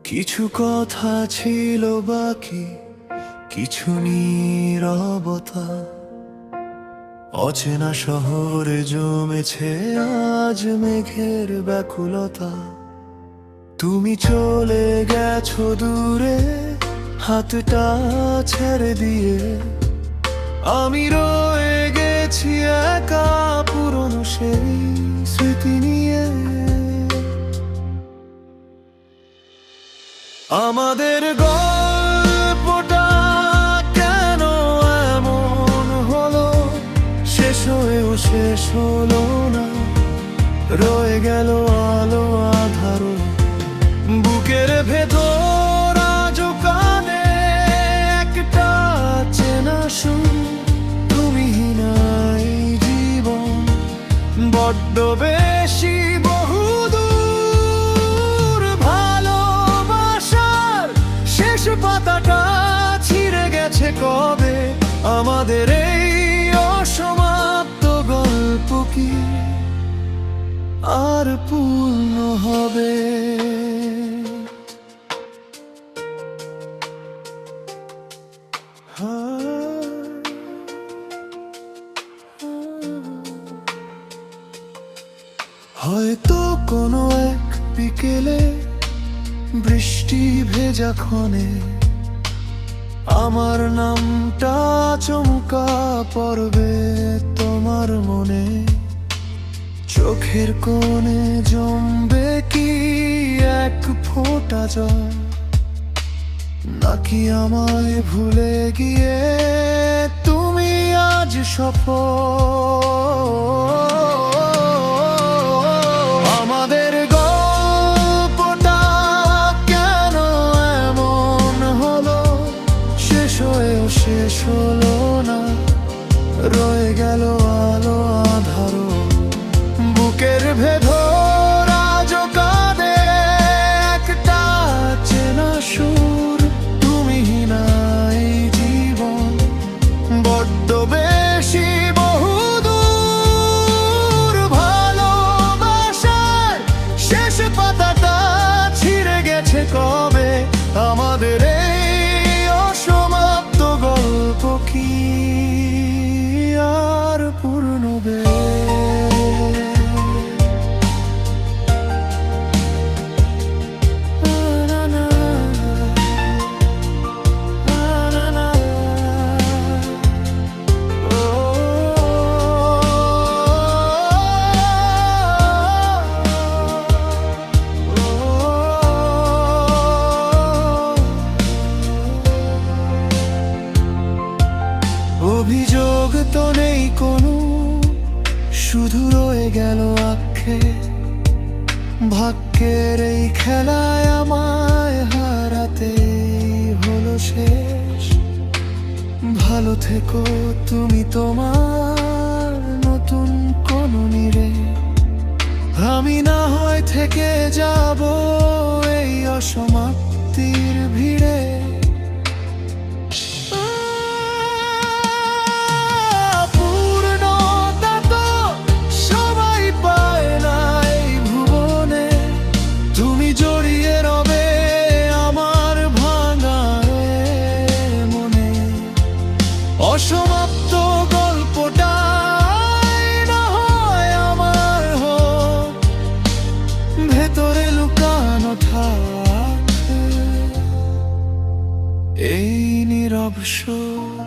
কিছু কথা ছিল বাকি, কিছু নীরবতা, অচেনা শহরে জমেছে আজ মেঘের ব্যাকুলতা। তুমি চলে গেছো দূরে, হাতটা ছেড়ে দিয়ে, আমি রয়ে গেছি একা পুরনো সেই স্মৃতি নিয়ে। আমাদের গল্পটা কেন এমন হলো, শেষ হয়েও শেষ হলো না, রয়ে গেল আলো আধারো বুকের ভেতর। আজও কানে একটা চেনা সুর, তুমি নাই জীবন বড্ড বেশি বহুদূর। ভালোবাসার শেষ পাতাটা ছিঁড়ে গেছে কবে, আমাদের এই অসমাপ্ত গল্প কি আর পূর্ণ হবে? হয়তো কোনো এক বিকেলে বৃষ্টি ভেজা ক্ষণে আমার নামটা চমকা পড়বে তোমার মনে। চোখের কোণে জমবে কি এক ফোঁটা জল, নাকি আমায় ভুলে গিয়ে তুমি আজ সফল? আমাদের গল্পটা কেন এমন হলো, শেষ হয়েও শেষ হলো না, রয়ে গেল আলো আধারো বুকের ভেতর। আজও কাঁদে একটা চেনা সুর, তুমি নাই জীবন বড্ড বেশি বহুদূর। ভালোবাসার শেষ পাতাটা ছিঁড়ে গেছে কবে, আমাদের এই অসমাপ্ত গল্প কি আর পূর্ণ হবে? অভিযোগ তো নেই কোনো, শুধু রয়ে গেল আক্ষেপ। ভাগ্যের এই খেলায় আমায় হারাতে হলো শেষ। ভালো থেকো তুমি তোমার নতুন কোনো নীড়ে, আমি না হয় থেকে যাব এই অসমাপ্তির ভিড়ে। অসমাপ্ত গল্পটাই না হয় আমার হোক, ভেতরে লুকানো থাক এই নীরব সুর।